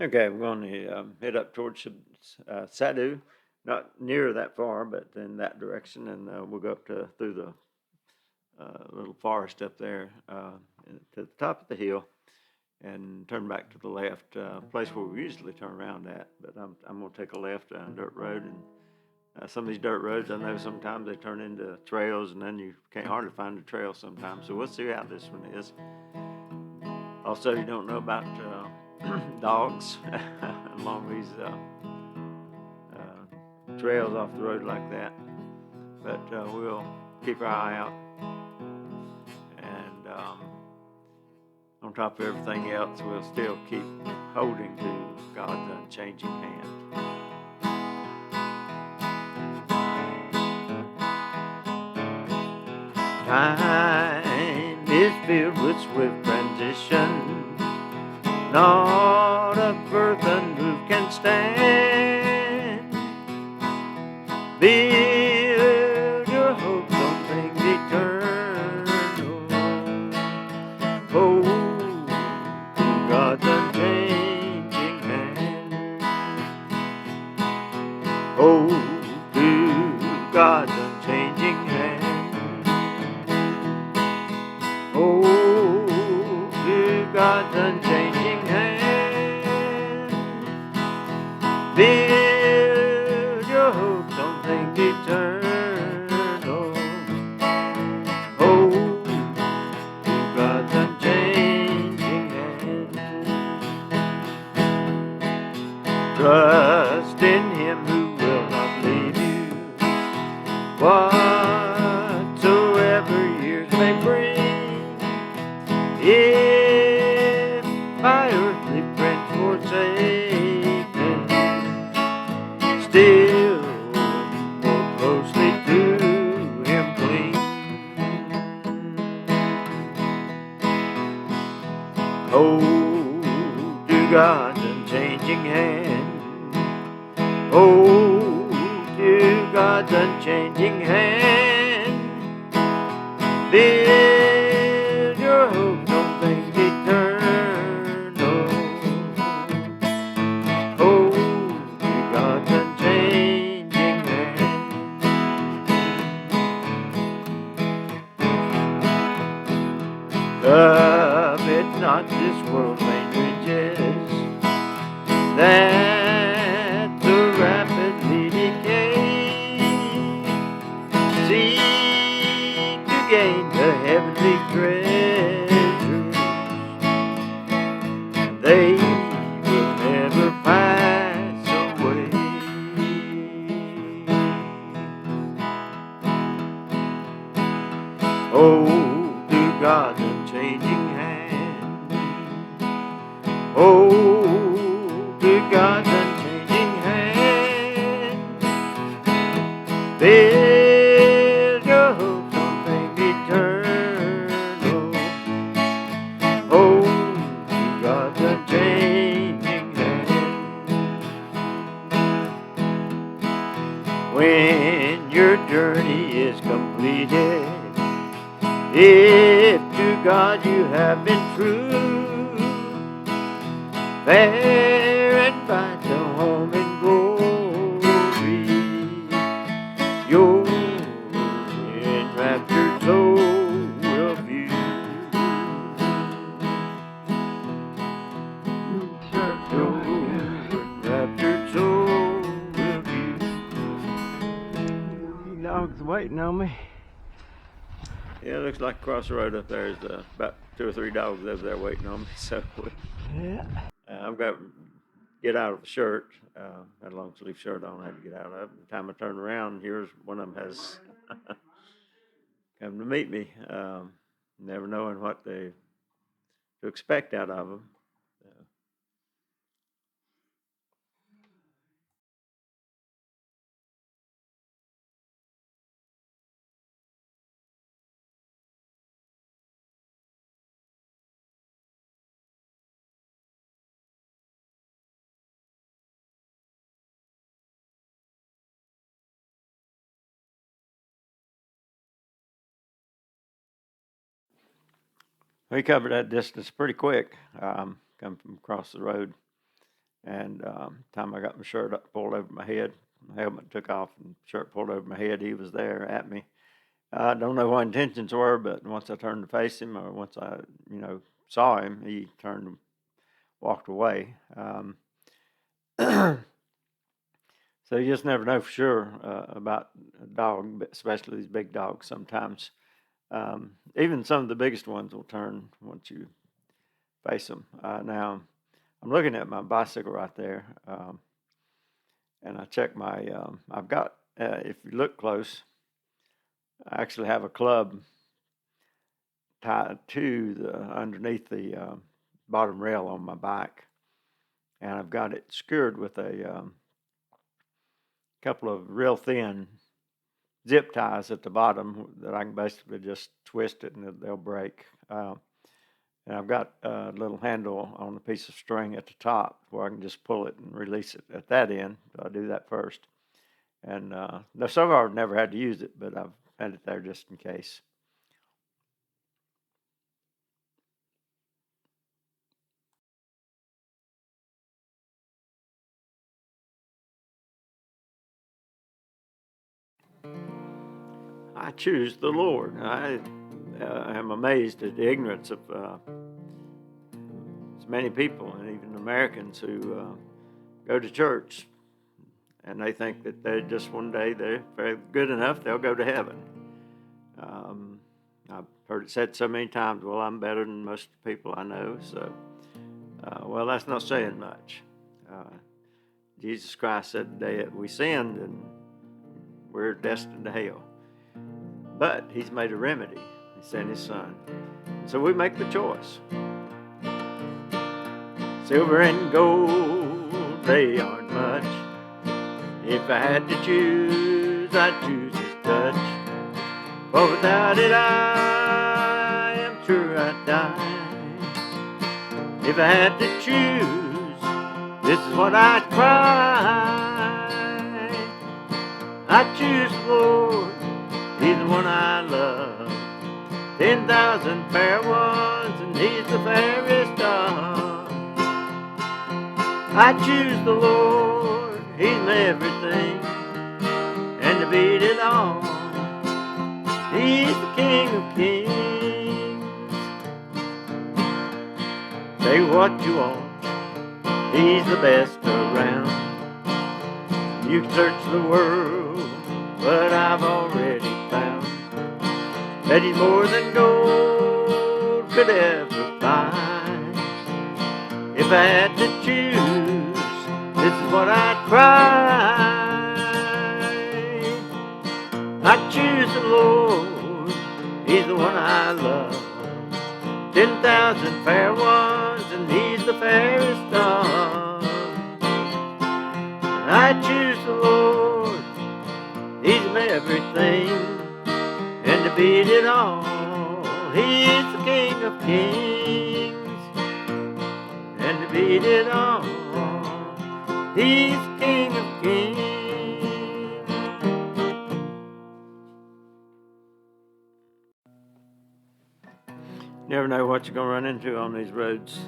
Okay, we're going to head up towards Sibiu, not near that far, but in that direction, and we'll go up through the little forest up there to the top of the hill, and turn back to the left, place where we usually turn around at. But I'm going to take a left down a dirt road, and some of these dirt roads, I know sometimes they turn into trails, and then you can't hardly find a trail sometimes. So we'll see how this one is. Also, you don't know about dogs along these trails off the road like that, but we'll keep our eye out. And on top of everything else, we'll still keep holding to God's unchanging hand. Time is filled with swift transition, not a birth unmoved can stand. Build your hopes on things eternal. Hold to God's unchanging hand. Hold to God's unchanging hand. Hold to God's unchanging hand. Build your hopes on things eternal. Hold to God's unchanging hand. Trust in Him who will not leave you, whatsoever years may bring. If by earthly friends forsaken, still more closely to Him cling. Hold to God's unchanging hand. Hold to God's unchanging hand. Build your hopes on things eternal. Hold to God's unchanging hand. Covet not this world's vain riches that so rapidly decay. Seek to gain the heavenly treasures, they will never pass away. Hold to God's unchanging hand. Hold to God's unchanging hand. Build your hopes on things eternal. Hold to God's unchanging hand. When your journey is completed, if to God you have been true, fair and bright to home in glory, your enraptured soul will view. Your enraptured soul will view. Dog's waiting on me. Yeah, it looks like across the road up there is about 2 or 3 dogs over there waiting on me. So Yeah. I've got to get out of the shirt. Had a long sleeve shirt on. I had to get out of it. By the time I turn around, here's one of them has come to meet me. Never knowing what to expect out of them. We covered that distance pretty quick. Come from across the road. And time I got my shirt up, pulled over my head, my helmet took off, and shirt pulled over my head, he was there at me. I don't know what intentions were, but once I turned to face him, or once I, saw him, he turned and walked away. So you just never know for sure about a dog, especially these big dogs. Sometimes, even some of the biggest ones will turn once you face them. Now, I'm looking at my bicycle right there, and I check my. I've got. If you look close, I actually have a club tied to the underneath the bottom rail on my bike, and I've got it secured with a couple of real thin zip ties at the bottom that I can basically just twist it and they'll break. And I've got a little handle on a piece of string at the top where I can just pull it and release it at that end. So I'll do that first. And so far I've never had to use it, but I've had it there just in case. I choose the Lord. I am amazed at the ignorance of many people, and even Americans, who go to church and they think that they just one day they're good enough, they'll go to heaven. I've heard it said so many times, well, I'm better than most people I know, so, well, that's not saying much. Jesus Christ said the day that we sinned, and we're destined to hell. But he's made a remedy. He sent his son. So we make the choice. Silver and gold, they aren't much. If I had to choose, I'd choose his touch. For without it, I am sure I'd die. If I had to choose, this is what I'd cry. I choose the Lord. He's the one I love. 10,000 fair ones, and he's the fairest of. I choose the Lord. He's my everything, and to beat it all, he's the King of Kings. Say what you want, he's the best around. You can search the world, but I've already found that he's more than gold could ever find. If I had to choose, this is what I'd cry. I choose the Lord, he's the one I love. 10,000 fair ones, and he's the fairest of. I choose the Lord, he's my everything, and to beat it all, he's the King of Kings. And to beat it all, he's the King of Kings. Never know what you're going to run into on these roads.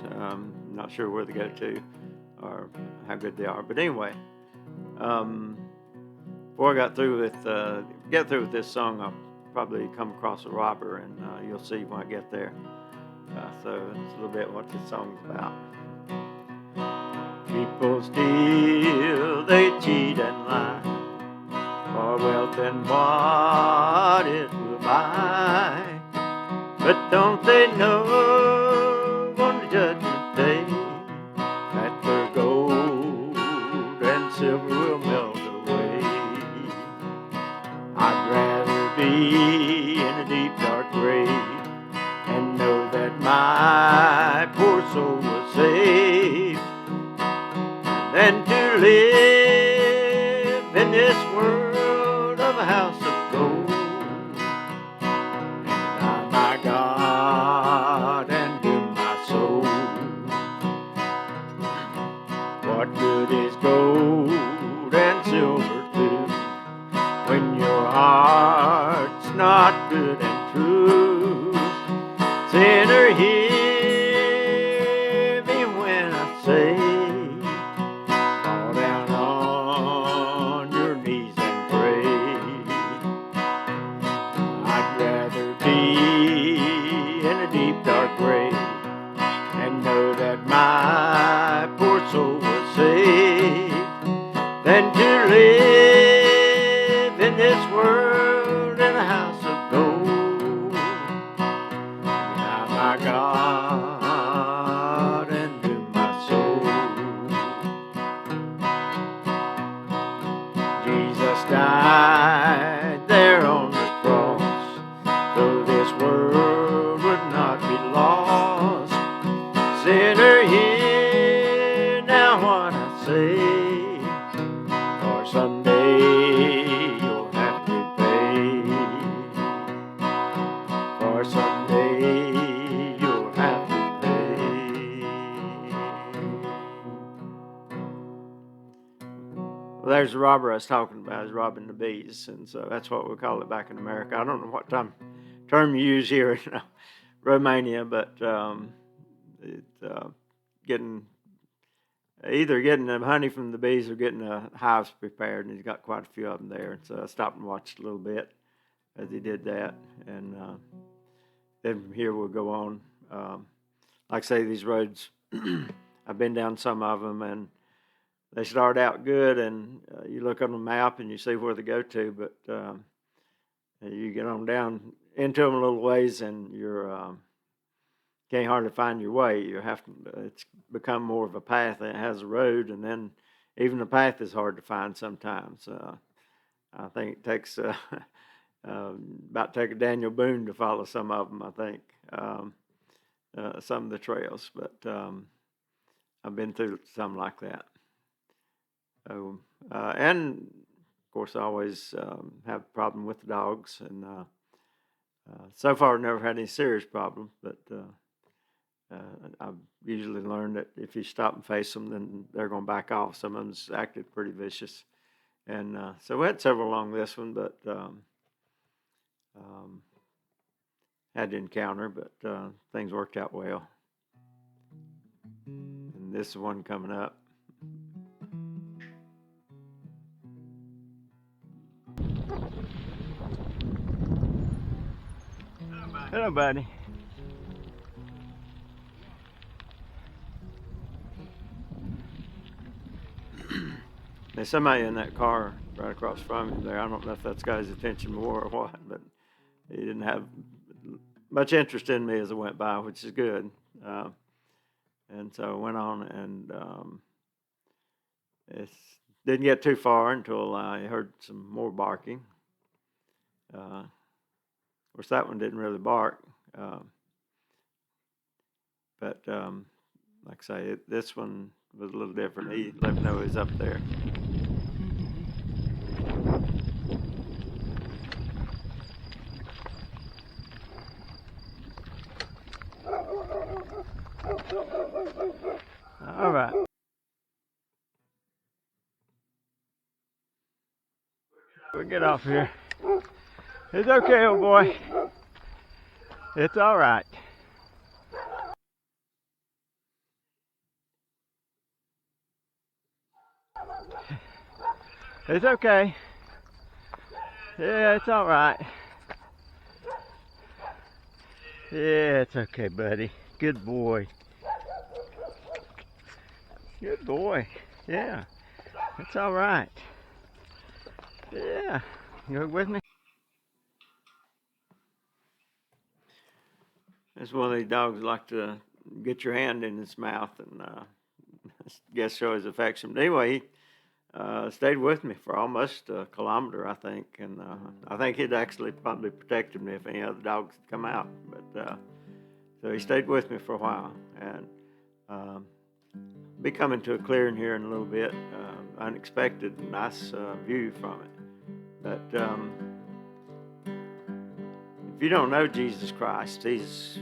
Not sure where they go to or how good they are. But anyway, before I get through with this song, I'll probably come across a robber, and you'll see when I get there. So it's a little bit what this song's about. People steal, they cheat and lie, for wealth and what it will buy. But don't they know on the judgment day that their gold and silver will melt away? I'd rather be in a deep dark grave and know that my poor soul was saved than to live in this world of a house of gold. And I, my God, and doom my soul. What good is gold and silver too, when your heart's not good and true? Sinner, hear Well, there's the robber I was talking about, is robbing the bees, and so that's what we call it back in America. I don't know what term you use here in Romania, but it's getting either getting the honey from the bees or getting the hives prepared, and he's got quite a few of them there. And so I stopped and watched a little bit as he did that, and then from here we'll go on. Like I say, these roads, I've been down some of them, and they start out good, and you look on the map and you see where they go to, but you get on down into them a little ways, and you're can't hardly find your way. You have to. It's become more of a path than it has a road, and then even the path is hard to find sometimes. I think it takes about take a Daniel Boone to follow some of them. I think some of the trails, but I've been through some like that. So, and of course, I always have a problem with the dogs, and so far I've never had any serious problems, but I've usually learned that if you stop and face them, then they're going to back off. Some of them's acted pretty vicious, and so we had several along this one, but had to encounter, but things worked out well. And this is one coming up. Hello, buddy. There's somebody in that car right across from him there. I don't know if that's got his attention more or what, but he didn't have much interest in me as I went by, which is good. And so I went on, and it didn't get too far until I heard some more barking. Of course, that one didn't really bark. But like I say, this one was a little different. He let me know he was up there. All right. We'll get off here. It's okay, old boy. It's all right. It's okay. Yeah, it's all right. Yeah, it's okay, buddy. Good boy. Good boy. Yeah, it's all right. Yeah, you with me? It's one of these dogs like to get your hand in his mouth and I guess show his affection. But anyway, he stayed with me for almost a kilometer, I think, and I think he'd actually probably protected me if any other dogs had come out. But so he stayed with me for a while, and be coming to a clearing here in a little bit. Unexpected, nice view from it. But if you don't know Jesus Christ, He's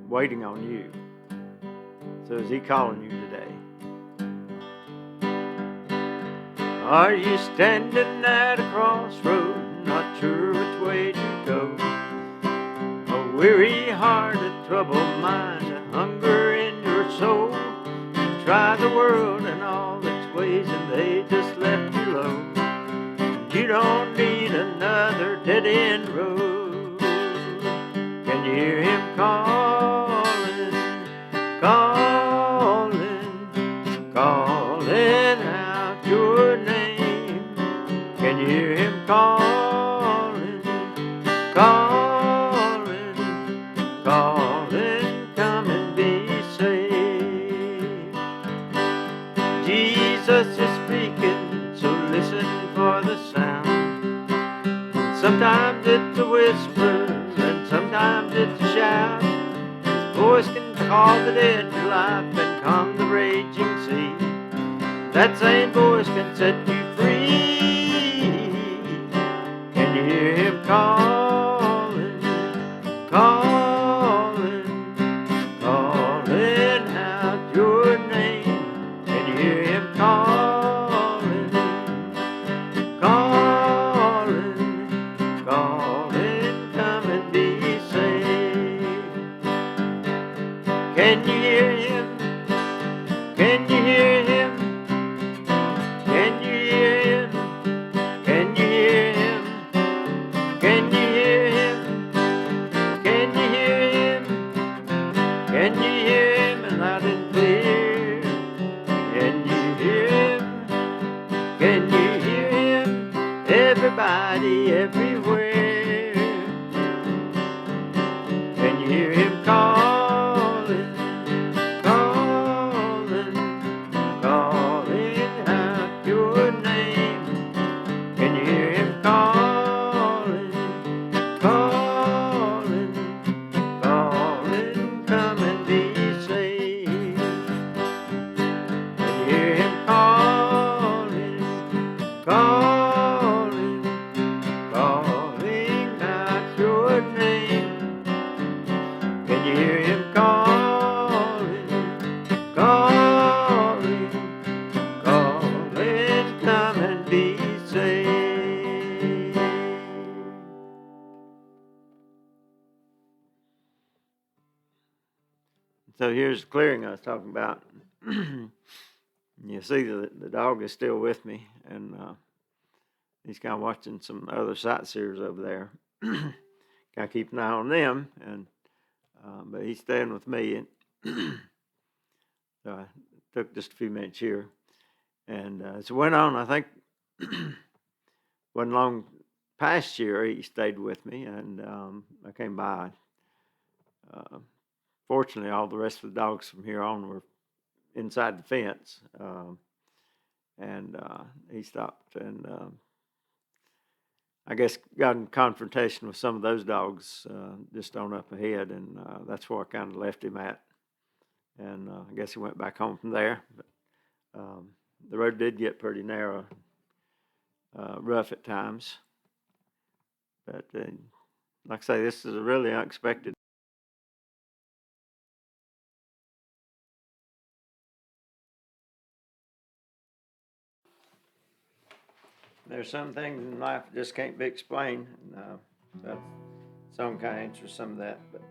waiting on you. So is He calling you today? Are you standing at a crossroad, not sure which way to go? A weary heart, a troubled mind, a hunger in your soul. You try the world and all its ways, and they just left you low. You don't need another dead-end road. Can you hear Him calling, calling, calling out your name? Can you hear Him calling, calling, calling, come and be saved? Jesus is speaking, so listen for the sound. Sometimes it's a whisper, and sometimes it's a shout. His voice can call the dead to life and calm the raging sea. That same voice can set you free. Can you hear Him calling, calling, calling out your name? Can you hear Him calling? Can you hear him? Can you hear him? Can you hear him? Can you hear him? Can you hear him? Can you hear him? Can you hear him loud and clear? Can you hear him? Can you hear him? Everybody, everywhere. Can you hear him calling, calling, calling out your name? Can you hear him calling, calling, calling, come and be saved? Can you hear him calling, calling, calling out your name? Can you hear him calling, calling, calling, come and be saved? So here's the clearing I was talking about. You see the dog is still with me, and he's kind of watching some other sightseers over there. Kind of keep an eye on them, and but he's staying with me. And so I took just a few minutes here, and as it went on, I think wasn't long past year he stayed with me, and I came by. Fortunately, all the rest of the dogs from here on were inside the fence, and he stopped and I guess got in confrontation with some of those dogs just on up ahead, and that's where I kind of left him at. And I guess he went back home from there. But the road did get pretty narrow, rough at times. But like I say, this is a really unexpected. There's some things in life that just can't be explained. And, that song kind of answers some of that. But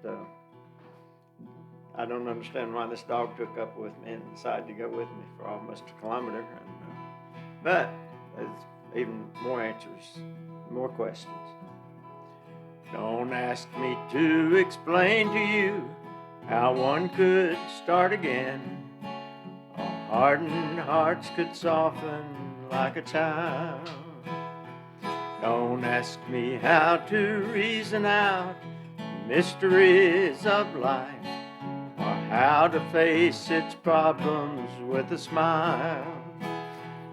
I don't understand why this dog took up with me and decided to go with me for almost a kilometer. And, but there's even more answers, more questions. Don't ask me to explain to you how one could start again. Hardened hearts could soften like a child. Don't ask me how to reason out mysteries of life, or how to face its problems with a smile.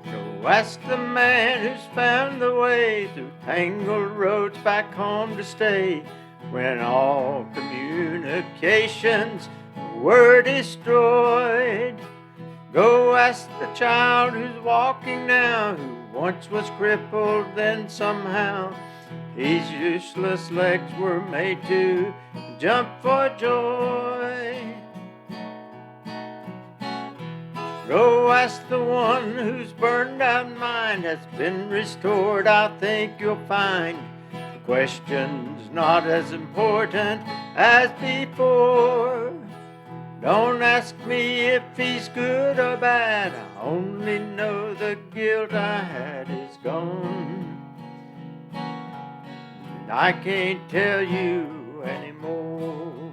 Go ask the man who's found the way through tangled roads back home to stay, when all communications were destroyed. Go ask the child who's walking now, who once was crippled, then somehow his useless legs were made to jump for joy. Go ask the one whose burned out mind has been restored. I think you'll find the question's not as important as before. Don't ask me if he's good or bad, I only know the guilt I had is gone, and I can't tell you anymore.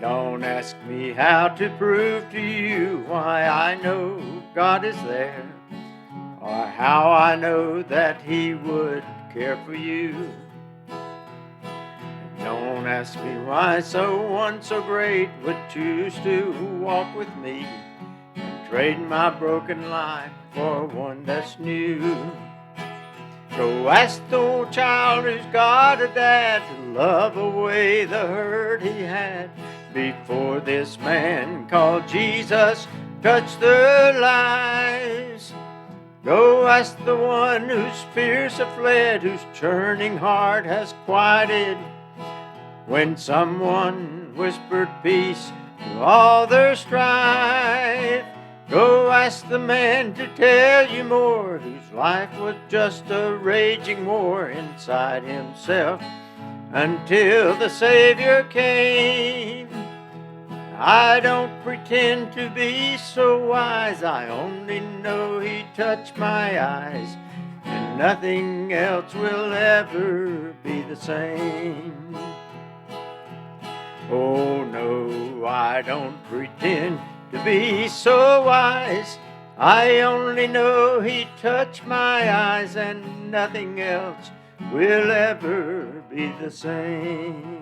Don't ask me how to prove to you why I know God is there, or how I know that He would care for you. Don't ask me why someone so great would choose to walk with me and trade my broken life for one that's new. Go ask the old child who's got a dad to love away the hurt he had before this man called Jesus touched their lives. Go ask the one whose fears have fled, whose churning heart has quieted when someone whispered peace to all their strife. Go ask the man to tell you more, whose life was just a raging war inside himself until the Savior came. I don't pretend to be so wise, I only know he touched my eyes, and nothing else will ever be the same. Oh no, I don't pretend to be so wise, I only know he touched my eyes, and nothing else will ever be the same.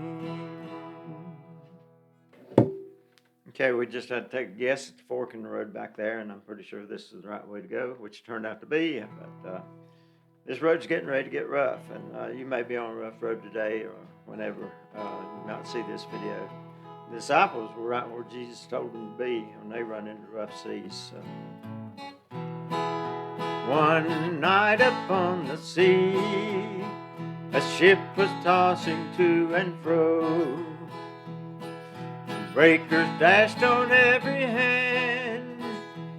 Okay, we just had to take a guess at the fork in the road back there, and I'm pretty sure this is the right way to go, which it turned out to be. But this road's getting ready to get rough, and you may be on a rough road today or whenever you might see this video. The disciples were right where Jesus told them to be when they run into rough seas. So. One night upon the sea, a ship was tossing to and fro. Breakers dashed on every hand,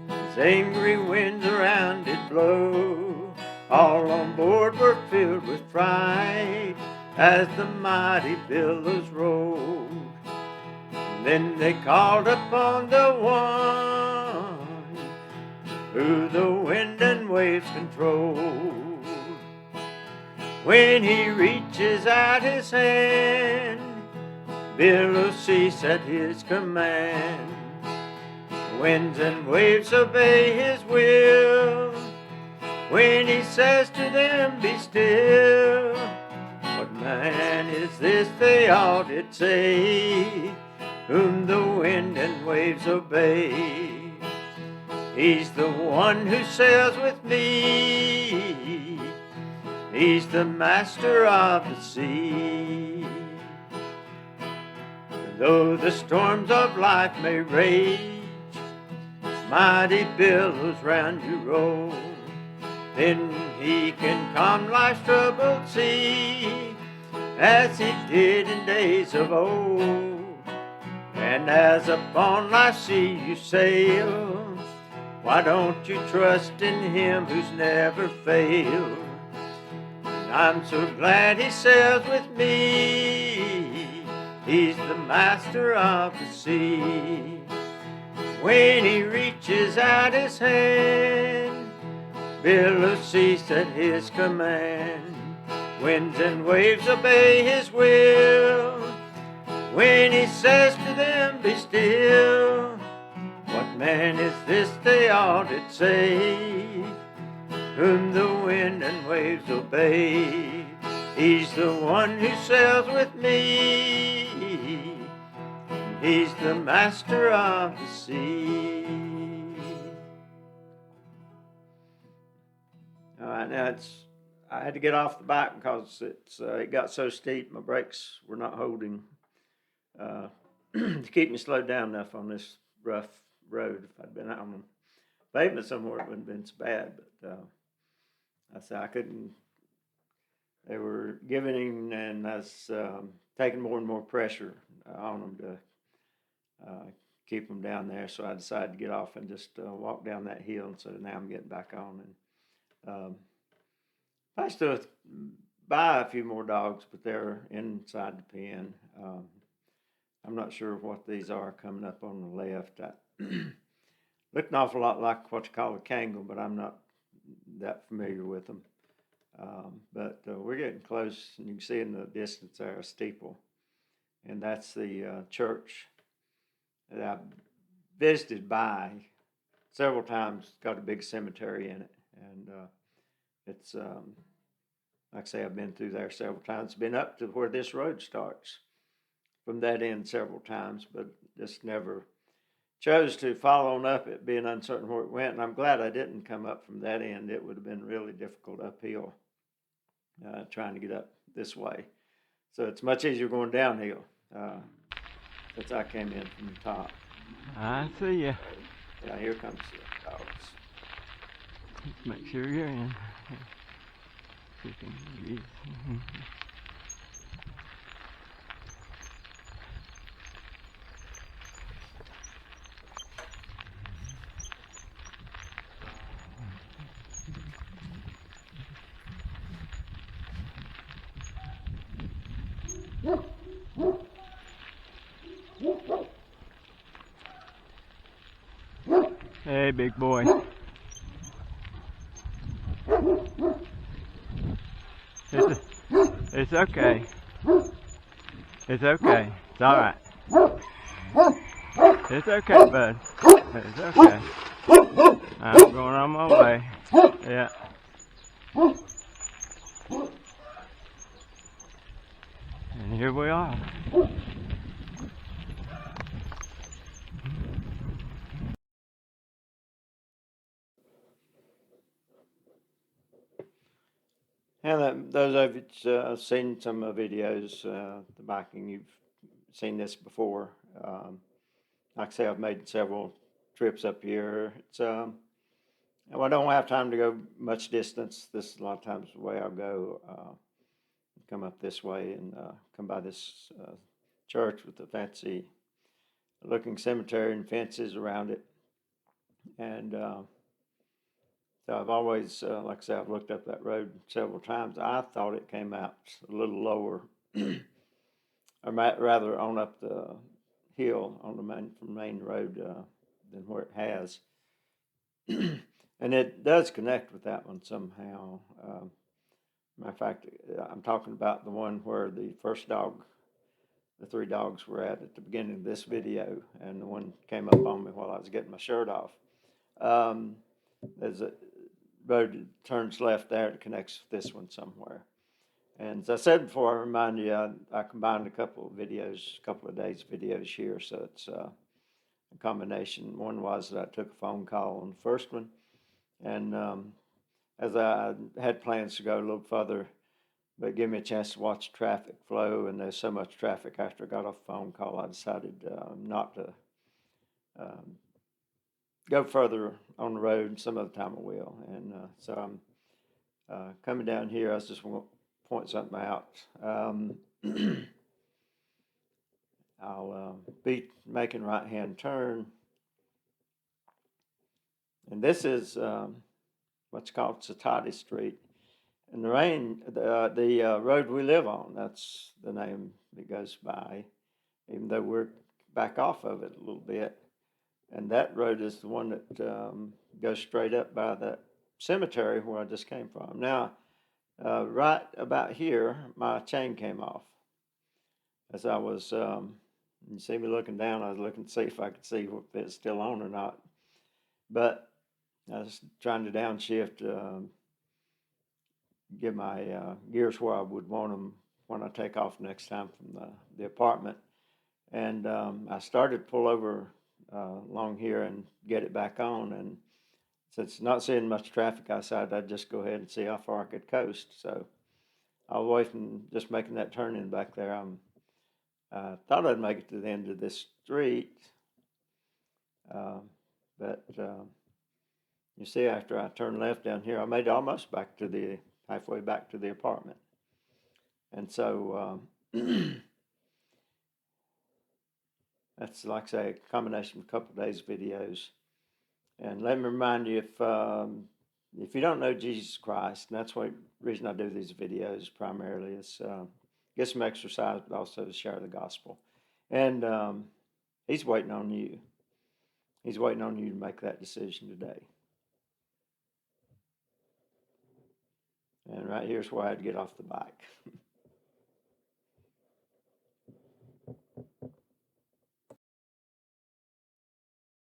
as angry winds around it blow. All on board were filled with fright as the mighty billows rolled. And then they called upon the one who the wind and waves controlled. When he reaches out his hand, billows cease at his command. Winds and waves obey his will. When he says to them, be still. What man is this, they all did say, whom the wind and waves obey? He's the one who sails with me. He's the master of the sea. Though the storms of life may rage, mighty billows round you roll, then he can calm life's troubled sea, as he did in days of old. And as upon life's sea you sail, why don't you trust in him who's never failed? And I'm so glad he sails with me. He's the master of the sea. When he reaches out his hand, billows cease at his command. Winds and waves obey his will. When he says to them, be still. What man is this, they all did say, whom the wind and waves obey? He's the one who sails with me. He's the master of the sea. All right, now I had to get off the bike because it got so steep. My brakes were not holding to keep me slowed down enough on this rough road. If I'd been out on the pavement somewhere, it wouldn't have been so bad. But I said I couldn't. They were giving him, and I was taking more and more pressure on them to keep them down there. So I decided to get off and just walk down that hill. And so now I'm getting back on. And I still buy a few more dogs, but they're inside the pen. I'm not sure what these are coming up on the left. Look an awful lot like what you call a Kangal, but I'm not that familiar with them. But we're getting close, and you can see in the distance there a steeple, and that's the church that I visited by several times. It's got a big cemetery in it, and it's like I say, I've been through there several times. Been up to where this road starts from that end several times, but just never chose to follow on up it, being uncertain where it went. And I'm glad I didn't come up from that end. It would have been really difficult uphill trying to get up this way. So it's much easier going downhill since I came in from the top. I see ya. Yeah, here comes the dogs. Let's make sure you're in. See if we can breathe. Hey, big boy. It's okay. It's okay. It's alright. It's okay, bud. It's okay. I'm going on my way. Yeah. And here we are. And those of you seen some videos, the biking, you've seen this before. Like I say, I've made several trips up here. It's well, I don't have time to go much distance. This is a lot of times the way I'll go. Come up this way and come by this church with the fancy looking cemetery and fences around it. And so I've always, like I said, I've looked up that road several times. I thought it came out a little lower, or rather on up the hill on the main road than where it has. And it does connect with that one somehow. Matter of fact, I'm talking about the one where the first dog, the 3 dogs were at the beginning of this video, and the one came up on me while I was getting my shirt off. There's a road that turns left there and connects with this one somewhere. And as I said before, I remind you, I combined a couple of videos, a couple of days videos here, so it's a combination. One was that I took a phone call on the first one, and as I had plans to go a little further, but give me a chance to watch traffic flow, and there's so much traffic after I got off the phone call, I decided not to go further on the road. Some other time I will. And so I'm coming down here. I just want to point something out. I'll be making right-hand turn, and this is what's called Cisnadie Street. And the road we live on, that's the name it goes by, even though we're back off of it a little bit. And that road is the one that goes straight up by that cemetery where I just came from. Now, right about here, my chain came off. As I was, you see me looking down, I was looking to see if I could see if it's still on or not. But I was trying to downshift, get my gears where I would want them when I take off next time from the apartment. And I started to pull over along here and get it back on. And since not seeing much traffic outside, I'd just go ahead and see how far I could coast. So I was away from just making that turn in back there. I thought I'd make it to the end of this street. But you see, after I turned left down here, I made it almost back to halfway back to the apartment. And so that's, like I say, a combination of a couple of days videos. And let me remind you, if you don't know Jesus Christ, and that's the reason I do these videos primarily, is get some exercise, but also to share the gospel. And he's waiting on you. He's waiting on you to make that decision today. And right here's where I had to get off the bike.